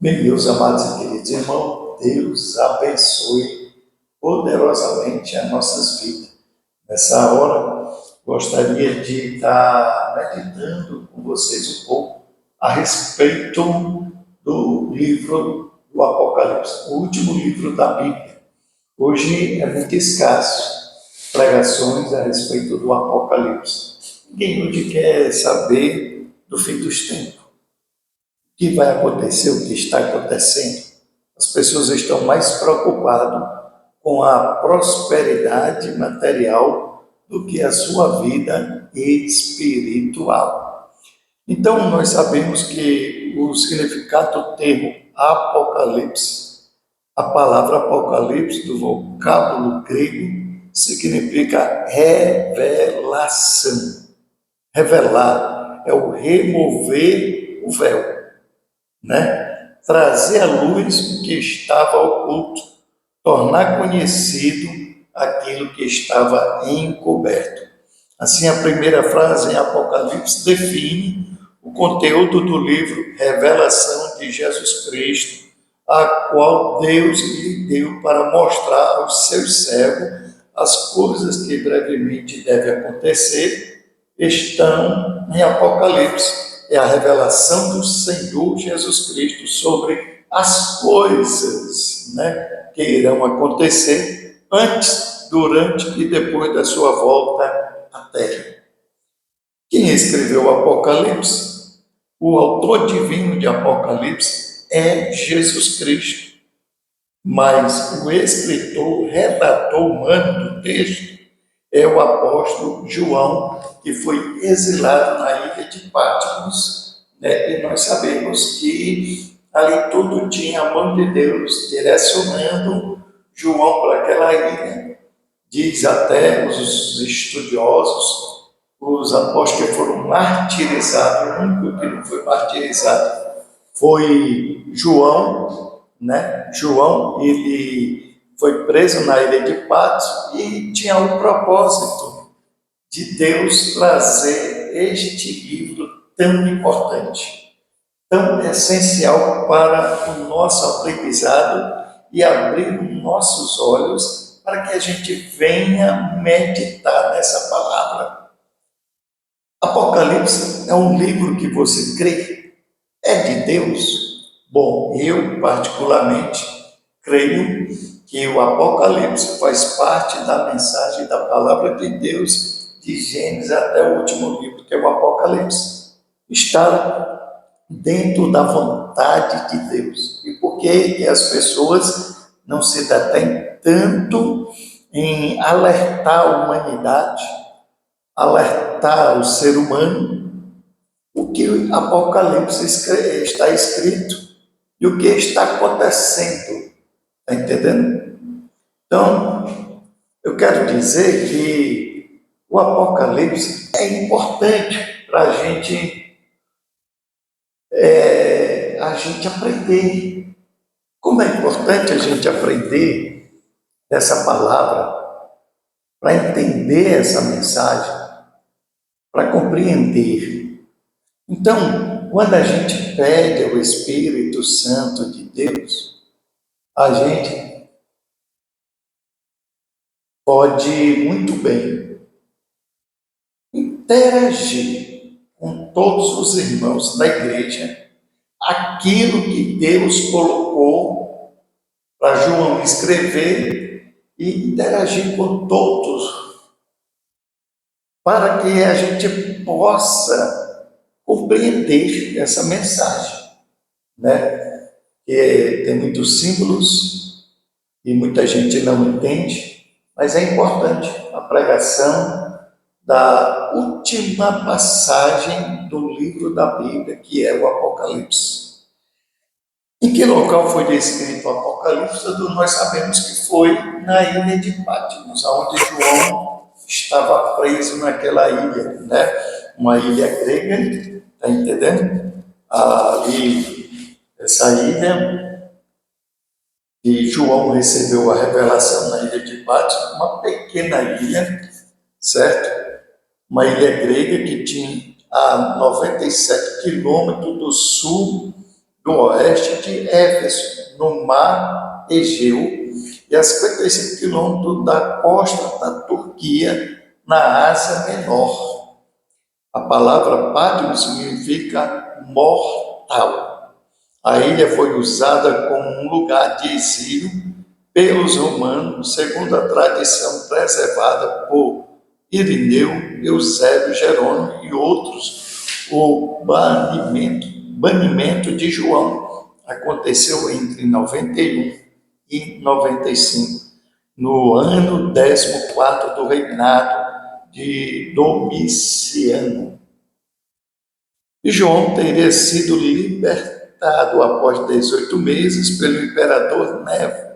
Meus amados e queridos irmãos, Deus abençoe poderosamente as nossas vidas. Nessa hora, gostaria de estar meditando com vocês um pouco a respeito do livro do Apocalipse, o último livro da Bíblia. Hoje é muito escasso pregações a respeito do Apocalipse. Ninguém hoje quer saber do fim dos tempos. O que vai acontecer, o que está acontecendo. As pessoas estão mais preocupadas com a prosperidade material do que a sua vida espiritual. Então, nós sabemos que o significado do termo Apocalipse, a palavra Apocalipse, do vocábulo grego, significa revelação. Revelar é o remover o véu, né? Trazer à luz o que estava oculto, tornar conhecido aquilo que estava encoberto. Assim, a primeira frase em Apocalipse define o conteúdo do livro Revelação de Jesus Cristo, a qual Deus lhe deu para mostrar aos seus servos as coisas que brevemente devem acontecer, estão em Apocalipse. É a revelação do Senhor Jesus Cristo sobre as coisas, né, que irão acontecer antes, durante e depois da sua volta à Terra. Quem escreveu o Apocalipse? O autor divino de Apocalipse é Jesus Cristo, mas o escritor, redator humano do texto é o apóstolo João, que foi exilado na ilha de Patmos, né? E nós sabemos que ali tudo tinha a mão de Deus direcionando João para aquela ilha. Diz até os estudiosos, os apóstolos que foram martirizados, o único que não foi martirizado foi João, né? João, ele foi preso na ilha de Patmos e tinha um propósito de Deus trazer este livro tão importante, tão essencial para o nosso aprendizado e abrir os nossos olhos para que a gente venha meditar nessa palavra. Apocalipse é um livro que você crê? É de Deus? Bom, eu particularmente creio que o Apocalipse faz parte da mensagem da palavra de Deus, de Gênesis até o último livro, que é o Apocalipse. Está dentro da vontade de Deus. E por que as pessoas não se detêm tanto em alertar a humanidade, alertar o ser humano, o que o Apocalipse está escrito e o que está acontecendo? Está entendendo? Então, eu quero dizer que o Apocalipse é importante para a gente aprender. Como é importante a gente aprender essa palavra, para entender essa mensagem, para compreender. Então, quando a gente pede ao Espírito Santo de Deus, a gente pode muito bem interagir com todos os irmãos da igreja, aquilo que Deus colocou para João escrever e interagir com todos, para que a gente possa compreender essa mensagem, né? Que tem muitos símbolos e muita gente não entende, mas é importante a pregação da última passagem do livro da Bíblia, que é o Apocalipse. Em que local foi descrito o Apocalipse? Nós sabemos que foi na ilha de Patmos, onde João estava preso naquela ilha, né? Uma ilha grega, está entendendo? Ali, essa ilha, e João recebeu a revelação na ilha de Patmos, uma pequena ilha, certo? Uma ilha grega que tinha a 97 quilômetros do sul do oeste de Éfeso, no mar Egeu, e a 55 quilômetros da costa da Turquia, na Ásia Menor. A palavra Patmos significa mortal. A ilha foi usada como um lugar de exílio pelos romanos, segundo a tradição preservada por Irineu, Eusébio, Jerônimo e outros. O banimento de João aconteceu entre 91 e 95, no ano 14º do reinado de Domiciano. E João teria sido libertado após 18 meses pelo imperador Névo,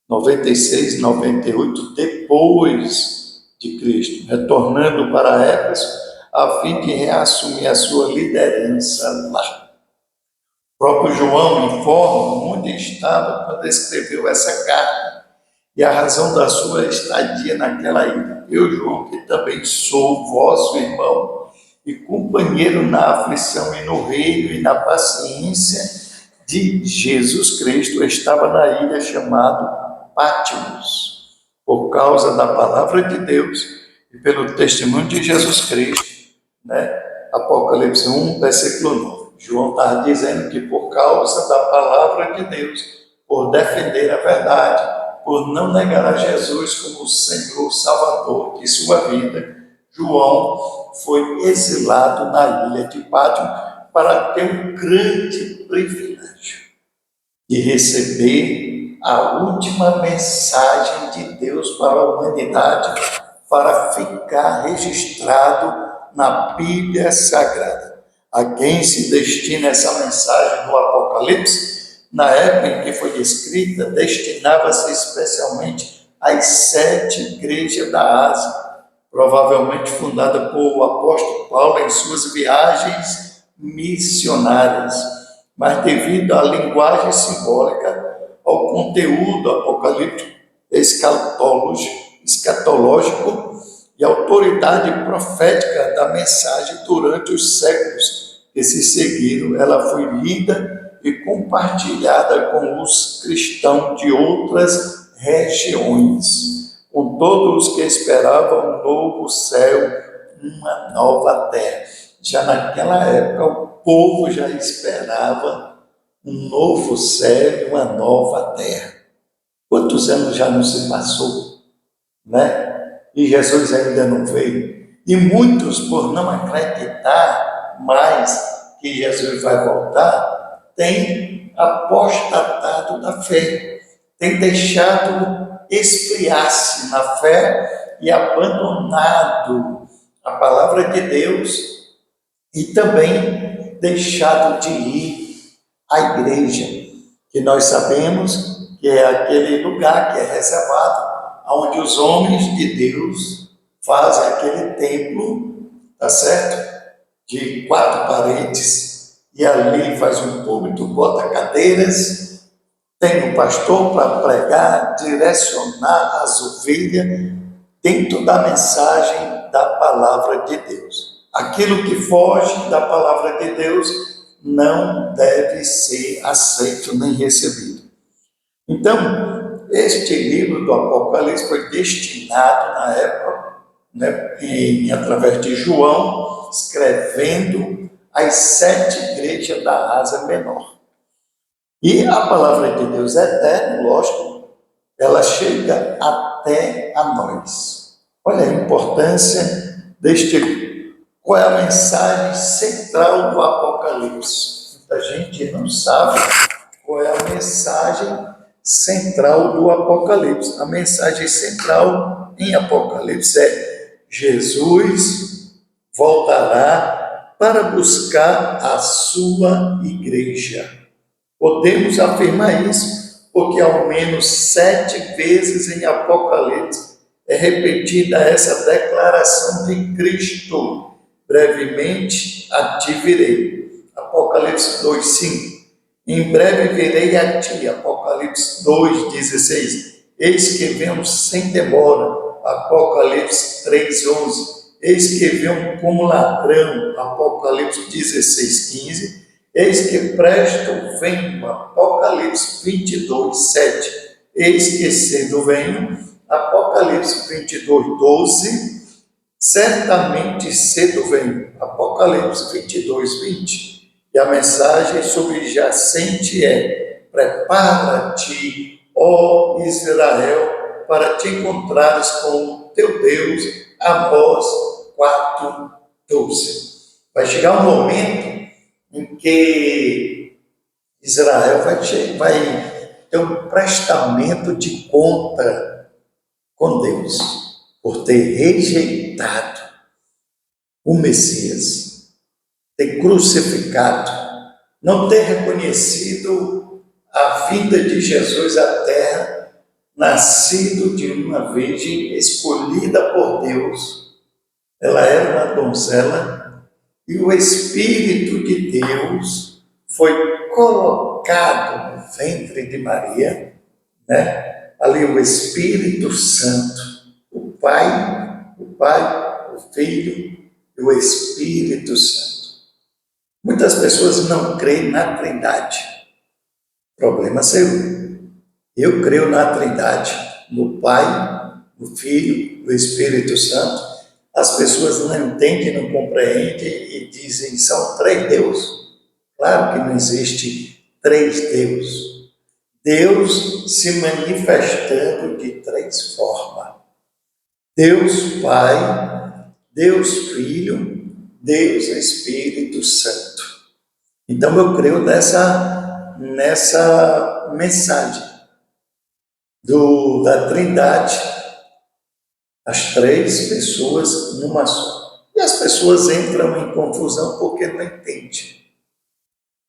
96, 98 depois de Cristo, retornando para Éfeso a fim de reassumir a sua liderança lá. O próprio João informa onde estava quando escreveu essa carta e a razão da sua estadia naquela ilha. Eu, João, que também sou vosso irmão e companheiro na aflição e no reino e na paciência de Jesus Cristo, estava na ilha chamada Patmos, por causa da palavra de Deus e pelo testemunho de Jesus Cristo, né? Apocalipse 1, versículo 9. João está dizendo que por causa da palavra de Deus, por defender a verdade, por não negar a Jesus como Senhor Salvador de sua vida, João foi exilado na ilha de Patmos para ter um grande privilégio de receber a última mensagem de Deus para a humanidade, para ficar registrado na Bíblia Sagrada. A quem se destina essa mensagem do Apocalipse? Na época em que foi escrita, destinava-se especialmente às 7 igrejas da Ásia, provavelmente fundada por o apóstolo Paulo em suas viagens missionárias. Mas devido à linguagem simbólica, ao conteúdo apocalíptico, escatológico e autoridade profética da mensagem durante os séculos que se seguiram, ela foi lida e compartilhada com os cristãos de outras regiões, com todos os que esperavam um novo céu, uma nova terra. Já naquela época, o povo já esperava um novo céu e uma nova terra. Quantos anos já não se passou, né? E Jesus ainda não veio. E muitos, por não acreditar mais que Jesus vai voltar, têm apostatado da fé, têm deixado esfriar-se na fé e abandonado a palavra de Deus e também deixado de ir à igreja, que nós sabemos que é aquele lugar que é reservado, onde os homens de Deus fazem aquele templo, tá certo? De 4 paredes, e ali faz um púlpito, bota cadeiras, tem um pastor para pregar, direcionar as ovelhas dentro da mensagem da palavra de Deus. Aquilo que foge da palavra de Deus não deve ser aceito nem recebido. Então, este livro do Apocalipse foi destinado na época, né, através de João, escrevendo as 7 igrejas da Ásia Menor. E a palavra de Deus é eterna, lógico, ela chega até a nós. Olha a importância deste livro. Qual é a mensagem central do Apocalipse? Muita gente não sabe qual é a mensagem central do Apocalipse. A mensagem central em Apocalipse é: Jesus voltará para buscar a sua igreja. Podemos afirmar isso porque ao menos 7 vezes em Apocalipse é repetida essa declaração de Cristo: brevemente a ti virei. Apocalipse 2:5. Em breve virei a ti. Apocalipse 2:16. Eis que venho sem demora. Apocalipse 3:11. Eis que venho como ladrão. Apocalipse 16:15. Eis que presto venho, Apocalipse 22, 7. Eis que cedo venho, Apocalipse 22, 12. Certamente cedo venho, Apocalipse 22, 20. E a mensagem subjacente é: prepara-te, ó Israel, para te encontrares com o teu Deus. Amós 4, 12. Vai chegar um momento em que Israel vai ter um prestamento de conta com Deus, por ter rejeitado o Messias, ter crucificado, não ter reconhecido a vinda de Jesus à terra, nascido de uma virgem escolhida por Deus. Ela era uma donzela e o Espírito de Deus foi colocado no ventre de Maria, né? Ali o Espírito Santo, o Pai, o Filho e o Espírito Santo. Muitas pessoas não creem na Trindade. Problema seu. Eu creio na Trindade, no Pai, no Filho, no Espírito Santo. As pessoas não entendem, não compreendem e dizem: são três deuses. Claro que não existe três deuses. Deus se manifestando de três formas: Deus Pai, Deus Filho, Deus Espírito Santo. Então eu creio nessa mensagem da Trindade, as três pessoas numa só. E as pessoas entram em confusão porque não entendem.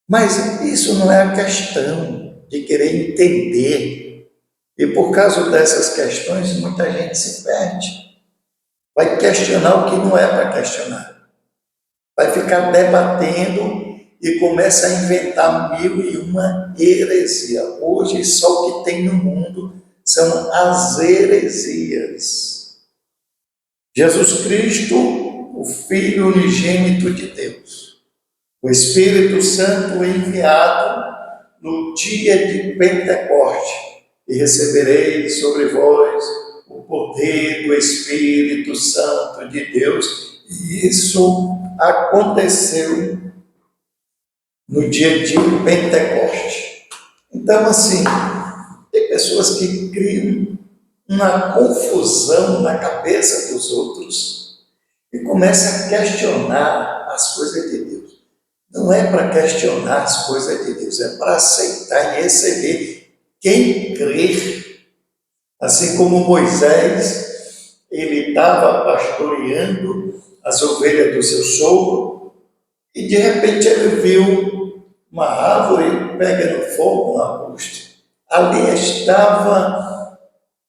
Mas isso não é a questão de querer entender. E por causa dessas questões, muita gente se perde. Vai questionar o que não é para questionar. Vai ficar debatendo e começa a inventar mil e uma heresia. Hoje, só o que tem no mundo são as heresias. Jesus Cristo, o Filho unigênito de Deus, o Espírito Santo enviado no dia de Pentecoste, e recebereis sobre vós o poder do Espírito Santo de Deus. E isso aconteceu no dia de Pentecoste. Então, assim, tem pessoas que criam uma confusão na cabeça dos outros e começam a questionar as coisas de Deus. Não é para questionar as coisas de Deus, é para aceitar e receber. Quem crer, assim como Moisés, ele estava pastoreando as ovelhas do seu sogro e de repente ele viu uma árvore pegando fogo no arbusto. Ali estava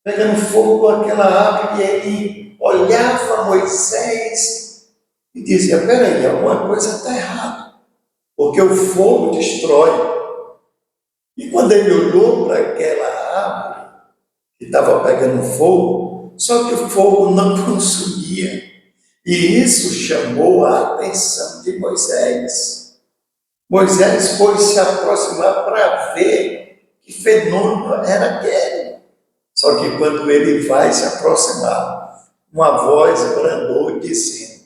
pegando fogo aquela árvore e ele olhava Moisés e dizia: peraí, alguma coisa está errada, porque o fogo destrói. E quando ele olhou para aquela árvore que estava pegando fogo, só que o fogo não consumia. E isso chamou a atenção de Moisés. Moisés foi se aproximar para ver que fenômeno era aquele. Só que quando ele vai se aproximar, uma voz bradou dizendo: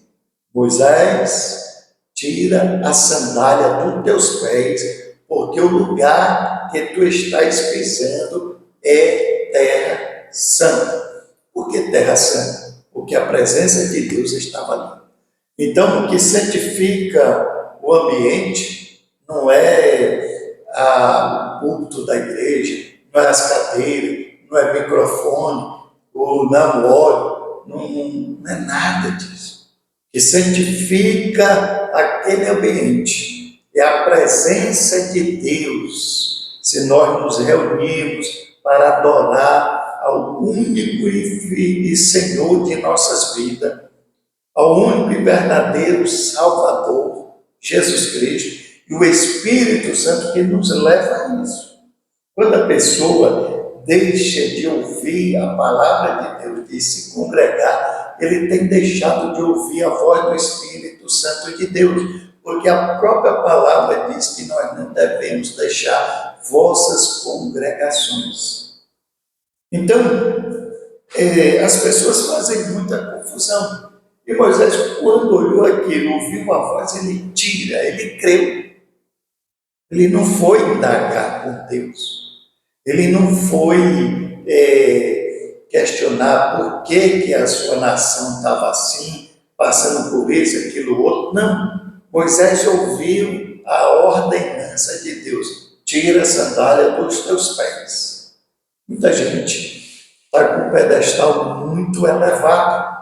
Moisés, tira a sandália dos teus pés, porque o lugar que tu estás pisando é terra santa. Por que terra santa? Porque a presença de Deus estava ali. Então, o que santifica o ambiente não é o púlpito da igreja, não é as cadeiras, não é microfone, ou não óleo, não é nada disso. O que santifica aquele ambiente é a presença de Deus. Se nós nos reunirmos para adorar ao único e Senhor de nossas vidas, ao único e verdadeiro Salvador, Jesus Cristo, e o Espírito Santo que nos leva a isso. Quando a pessoa deixa de ouvir a palavra de Deus, de se congregar, ele tem deixado de ouvir a voz do Espírito Santo de Deus, porque a própria palavra diz que nós não devemos deixar vossas congregações. Então, as pessoas fazem muita confusão. E Moisés, quando olhou aquilo, ouviu a voz, ele tira, ele creu. Ele não foi indagar com Deus. Ele não foi questionar por que a sua nação estava assim, passando por isso, aquilo, outro. Não. Moisés ouviu a ordenança de Deus. Tira a sandália dos teus pés. Muita gente está com um pedestal muito elevado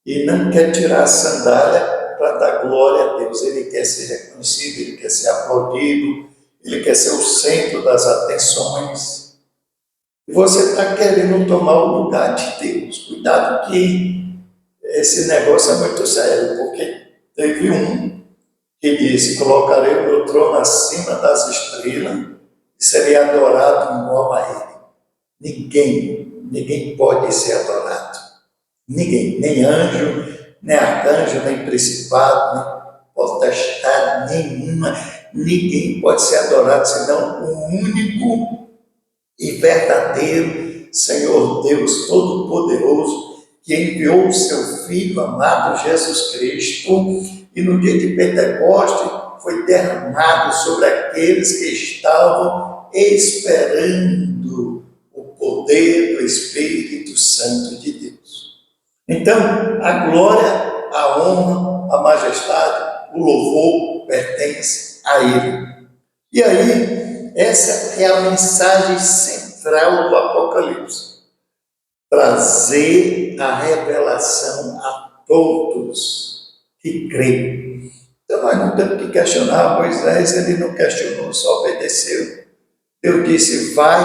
e não quer tirar a sandália para dar glória a Deus. Ele quer ser reconhecido, ele quer ser aplaudido, ele quer ser o centro das atenções. E você está querendo tomar o lugar de Deus. Cuidado que esse negócio é muito sério, porque teve um que disse: colocarei o meu trono acima das estrelas e serei adorado igual a ele. Ninguém pode ser adorado. Ninguém, nem anjo, nem arcanjo, nem principado, nem potestade nenhuma. Ninguém pode ser adorado senão o único e verdadeiro Senhor Deus Todo-Poderoso, que enviou o seu Filho amado Jesus Cristo, e no dia de Pentecostes foi derramado sobre aqueles que estavam esperando o poder do Espírito Santo de Deus. Então, a glória, a honra, a majestade, o louvor pertence a Ele. E aí, essa é a mensagem central do Apocalipse. Trazer a revelação a todos que creem. Então, nós não temos que questionar Moisés, ele não questionou, só obedeceu. Deus disse: vai,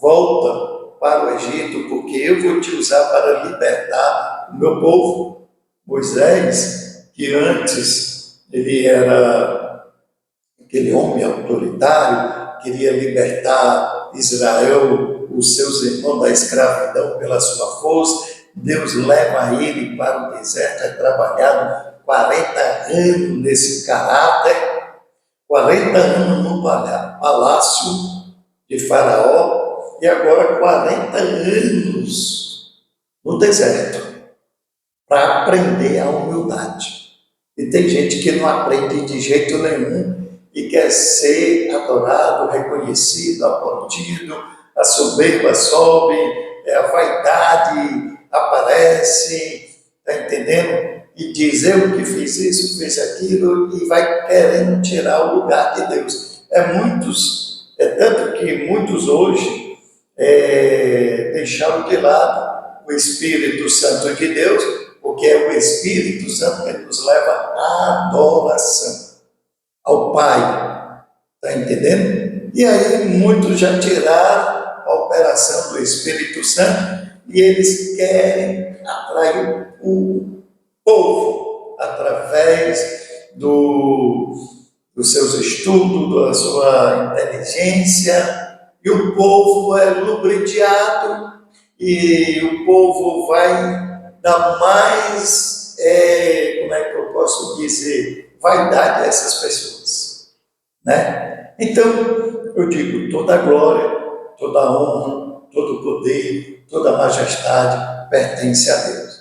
volta para o Egito, porque eu vou te usar para libertar o meu povo. Moisés, que antes ele era aquele homem autoritário, queria libertar Israel, os seus irmãos, da escravidão pela sua força. Deus leva ele para o deserto, é trabalhado 40 anos nesse caráter, 40 anos no palácio de Faraó, e agora 40 anos no deserto, para aprender a humildade. E tem gente que não aprende de jeito nenhum e quer ser adorado, reconhecido, aplaudido, a soberba sobe, a vaidade aparece, está entendendo? E diz: eu que fiz isso, fiz aquilo, e vai querendo tirar o lugar de Deus. Tanto que muitos hoje deixaram de lado o Espírito Santo de Deus, porque é o Espírito Santo que nos leva à adoração ao Pai. Está entendendo? E aí muitos já tiraram a operação do Espírito Santo e eles querem atrair o povo através dos seus estudos, da sua inteligência, e o povo é lubrifiado e o povo vai dar mais, como é que eu posso dizer, vaidade a essas pessoas, né? Então, eu digo, toda a glória, toda a honra, todo o poder, toda a majestade pertence a Deus.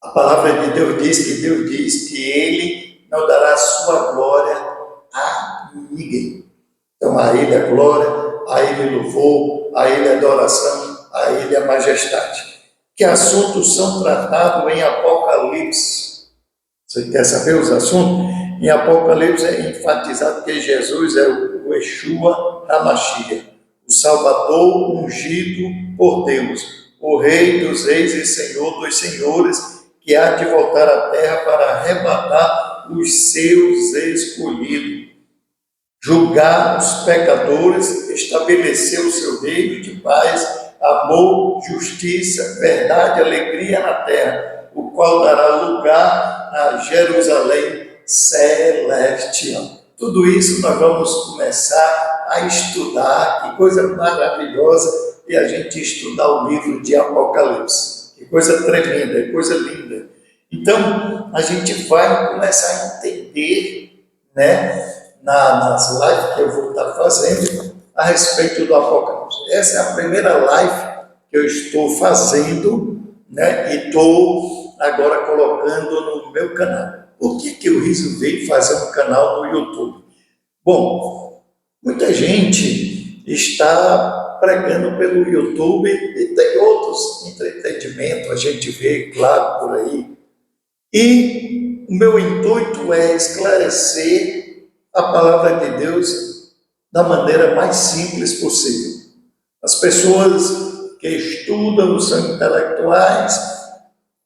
A palavra de Deus diz que Ele não dará sua glória a ninguém. Então, a Ele a glória, a Ele louvor, a Ele adoração, a Ele a majestade. Que assuntos são tratados em Apocalipse? Você quer saber os assuntos? Em Apocalipse é enfatizado que Jesus é o Yeshua HaMashiach, o Salvador ungido por Deus, o Rei dos reis e Senhor dos senhores, que há de voltar à terra para arrebatar os seus escolhidos, julgar os pecadores, estabelecer o seu reino de paz, amor, justiça, verdade, alegria na terra, o qual dará lugar a Jerusalém celestial. Tudo isso nós vamos começar a estudar. Que coisa maravilhosa e a gente estudar o livro de Apocalipse. Que coisa tremenda, que coisa linda. Então, a gente vai começar a entender aprender, né, nas lives que eu vou estar fazendo a respeito do Apocalipse. Essa é a primeira live que eu estou fazendo, né, e estou agora colocando no meu canal. Por que eu resolvi fazer um canal no YouTube? Bom, muita gente está pregando pelo YouTube e tem outros entretenimentos, a gente vê, claro, por aí. E o meu intuito é esclarecer a palavra de Deus da maneira mais simples possível. As pessoas que estudam, são intelectuais,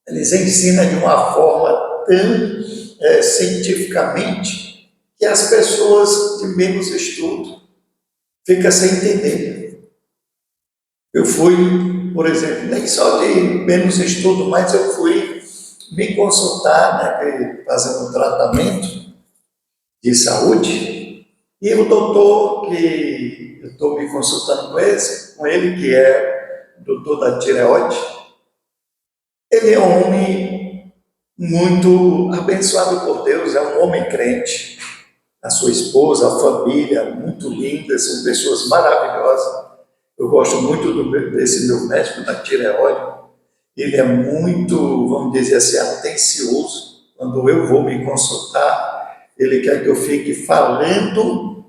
eles ensinam de uma forma tão cientificamente que as pessoas de menos estudo ficam sem entender. Eu fui, por exemplo, nem só de menos estudo, mas eu fui me consultar, né, fazendo um tratamento de saúde, e o doutor que eu estou me consultando com ele, que é o doutor da tireoide, ele é um homem muito abençoado por Deus, é um homem crente. A sua esposa, a família, muito linda, são pessoas maravilhosas. Eu gosto muito desse meu médico da tireoide. Ele é muito, vamos dizer assim, atencioso. Quando eu vou me consultar, ele quer que eu fique falando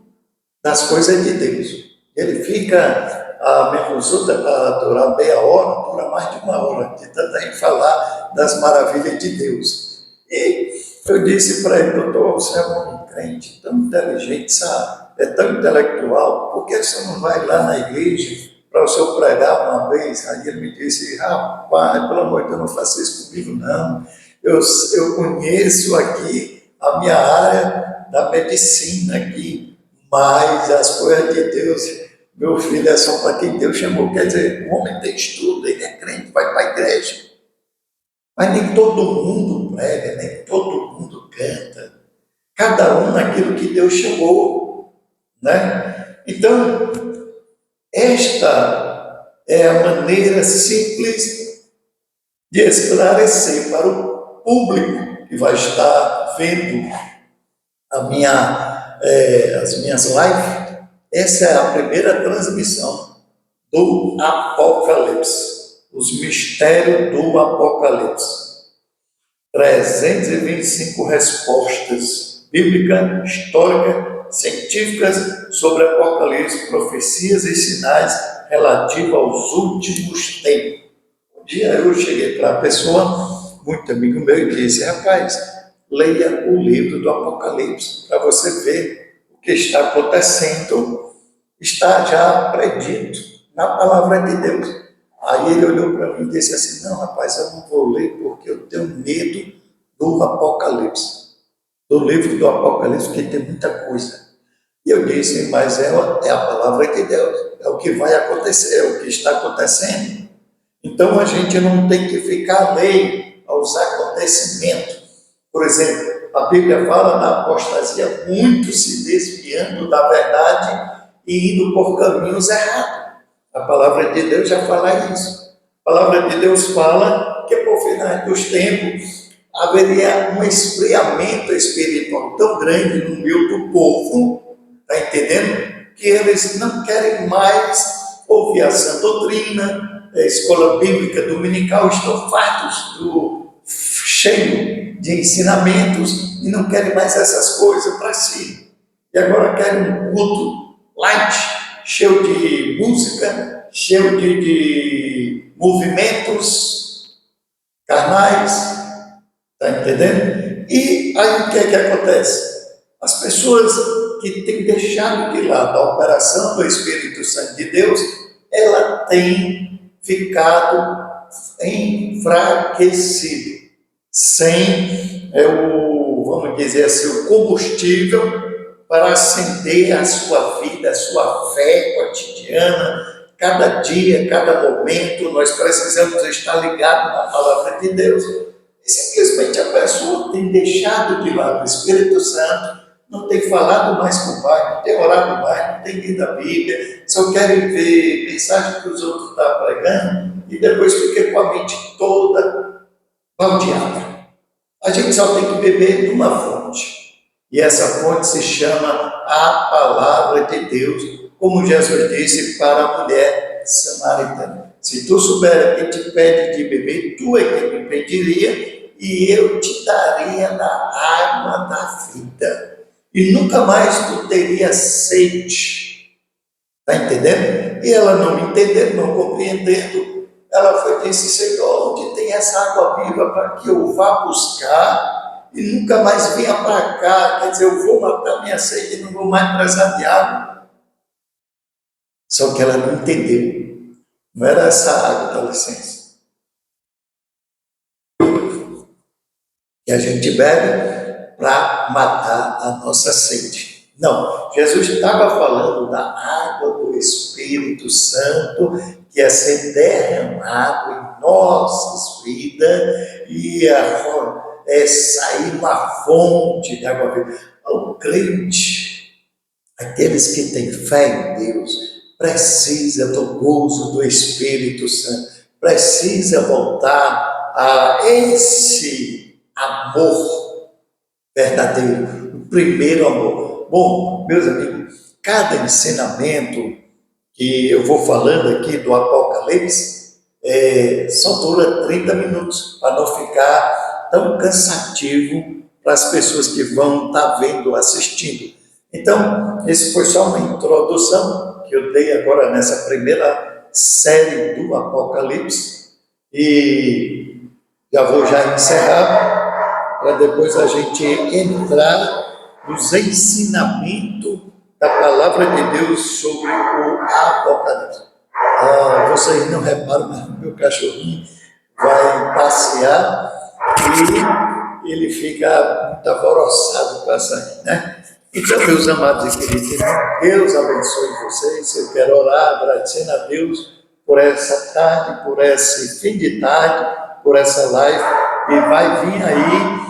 das coisas de Deus. Ele fica, a minha consulta para durar meia hora, dura mais de uma hora, de tanto falar das maravilhas de Deus. E eu disse para ele, doutor, você é um homem crente, tão inteligente, sabe? É tão intelectual, por que você não vai lá na igreja para o senhor pregar uma vez? Aí ele me disse, rapaz, pelo amor de Deus, não faça isso comigo, não. Eu conheço aqui a minha área da medicina aqui, mas as coisas de Deus, meu filho, é só para quem Deus chamou. Quer dizer, o homem tem estudo, ele é crente, vai para a igreja. Mas nem todo mundo prega, nem todo mundo canta. Cada um naquilo que Deus chamou, né? Então, esta é a maneira simples de esclarecer para o público que vai estar vendo as minhas lives. Essa é a primeira transmissão do Apocalipse, os mistérios do Apocalipse. 325 respostas bíblicas, históricas, científicas sobre Apocalipse, profecias e sinais relativos aos últimos tempos. Um dia eu cheguei para a pessoa, muito amigo meu, e disse, rapaz, leia o livro do Apocalipse para você ver o que está acontecendo, está já predito na palavra de Deus. Aí ele olhou para mim e disse assim, não, rapaz, eu não vou ler porque eu tenho medo do Apocalipse, do livro do Apocalipse, porque tem muita coisa. E eu disse, mas é a palavra de Deus, é o que vai acontecer, é o que está acontecendo. Então a gente não tem que ficar alheio aos acontecimentos. Por exemplo, a Bíblia fala da apostasia, muito se desviando da verdade e indo por caminhos errados. A palavra de Deus já fala isso. A palavra de Deus fala que por final dos tempos haveria um esfriamento espiritual tão grande no meio do povo, está entendendo? Que eles não querem mais ouvir a sã doutrina, a escola bíblica dominical, estão fartos cheio de ensinamentos e não querem mais essas coisas para si. E agora querem um culto light, cheio de música, cheio de movimentos carnais, está entendendo? E aí o que é que acontece? As pessoas que têm deixado de lado a operação do Espírito Santo de Deus, ela tem ficado enfraquecida, sem vamos dizer assim, o combustível para acender a sua vida, a sua fé cotidiana. Cada dia, cada momento, nós precisamos estar ligados na palavra de Deus. E simplesmente a pessoa tem deixado de lado o Espírito Santo, não tem falado mais com o Pai, não tem orado mais, não tem lido a Bíblia, só querem ver mensagem que os outros estão pregando e depois fica com a mente toda baldeada. A gente só tem que beber de uma fonte. E essa fonte se chama a Palavra de Deus, como Jesus disse para a mulher samaritana. Se tu souber que te pede de beber, tu é que me pediria, e eu te daria da água da vida. E nunca mais tu teria sede. Está entendendo? E ela não entendendo, não compreendendo, ela foi e disse: Senhor, onde tem essa água viva para que eu vá buscar e nunca mais venha para cá? Quer dizer, eu vou matar minha sede e não vou mais precisar de água. Só que ela não entendeu. Não era essa água da licença que a gente bebe para matar a nossa sede. Não, Jesus estava falando da água do Espírito Santo que ia ser derramado em nossas vidas e sair uma fonte de água viva. O crente, aqueles que têm fé em Deus, precisa do gozo do Espírito Santo, precisa voltar a esse amor verdadeiro, o primeiro amor. Bom, meus amigos, cada ensinamento que eu vou falando aqui do Apocalipse só dura 30 minutos, para não ficar tão cansativo para as pessoas que vão estar vendo, assistindo. Então, esse foi só uma introdução que eu dei agora nessa primeira série do Apocalipse, e já vou encerrar, para depois a gente entrar nos ensinamentos da Palavra de Deus sobre o Apocalipse. Vocês não reparam, mas meu cachorrinho vai passear e ele fica muito alvoroçado com essa aí, né? Então, meus amados e queridos irmãos, Deus abençoe vocês. Eu quero orar agradecendo a Deus por essa tarde, por esse fim de tarde, por essa live, e vai vir aí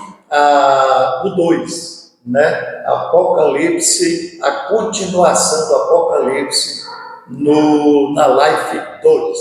o 2, né? Apocalipse, a continuação do Apocalipse na live 2.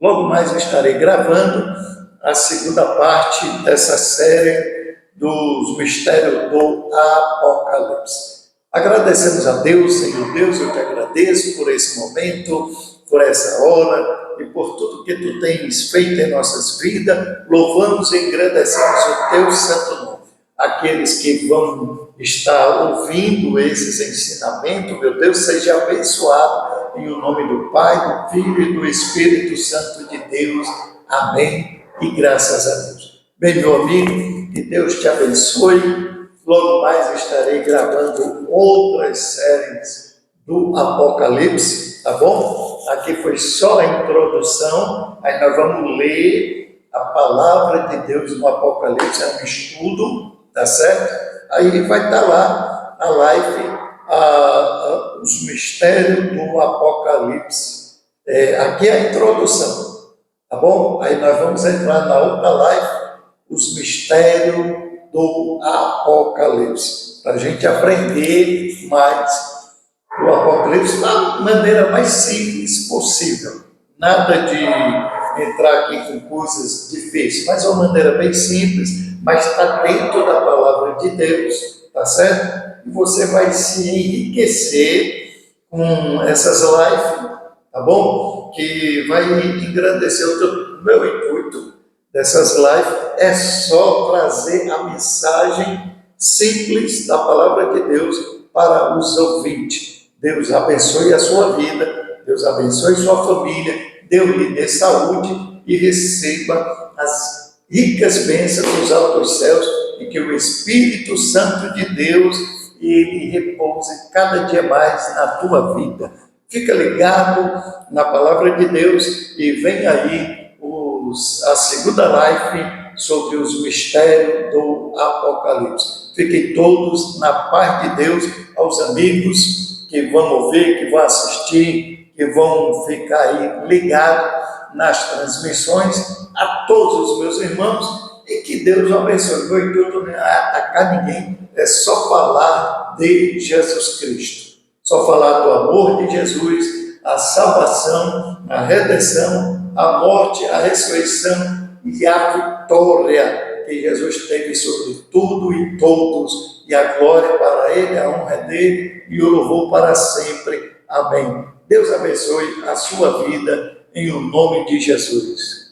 Logo mais eu estarei gravando a segunda parte dessa série dos mistérios do Apocalipse. Agradecemos a Deus, Senhor Deus, eu te agradeço por esse momento, por essa hora e por tudo que tu tens feito em nossas vidas. Louvamos e agradecemos o teu santo nome. Aqueles que vão estar ouvindo esses ensinamentos, meu Deus, seja abençoado em o nome do Pai, do Filho e do Espírito Santo de Deus. Amém e graças a Deus. Bem, meu amigo, que Deus te abençoe. Logo mais estarei gravando outras séries do Apocalipse, tá bom? Aqui foi só a introdução, aí nós vamos ler a palavra de Deus no Apocalipse, é um estudo, tá certo? Aí vai estar lá a live, os mistérios do Apocalipse. Aqui é a introdução, tá bom? Aí nós vamos entrar na outra live, os mistérios do Apocalipse, para a gente aprender mais do Apocalipse da maneira mais simples possível. Nada de entrar aqui com coisas difíceis, mas de uma maneira bem simples, mas está dentro da palavra de Deus, tá certo? E você vai se enriquecer com essas lives, tá bom? Que vai engrandecer o meu intuito dessas lives é só trazer a mensagem simples da palavra de Deus para os ouvintes. Deus abençoe a sua vida, Deus abençoe sua família, Deus lhe dê saúde e receba as ricas bênçãos dos altos céus e que o Espírito Santo de Deus ele repouse cada dia mais na tua vida. Fica ligado na palavra de Deus e vem aí a segunda live sobre os mistérios do Apocalipse. Fiquem todos na paz de Deus, aos amigos que vão ouvir, que vão assistir, que vão ficar aí ligados nas transmissões, a todos os meus irmãos, e que Deus abençoe. Meu intuito não é atacar ninguém, é só falar de Jesus Cristo, só falar do amor de Jesus, a salvação, a redenção, a morte, a ressurreição e a vitória que Jesus teve sobre tudo e todos e a glória para Ele, a honra é dele e o louvor para sempre. Amém. Deus abençoe a sua vida em o nome de Jesus.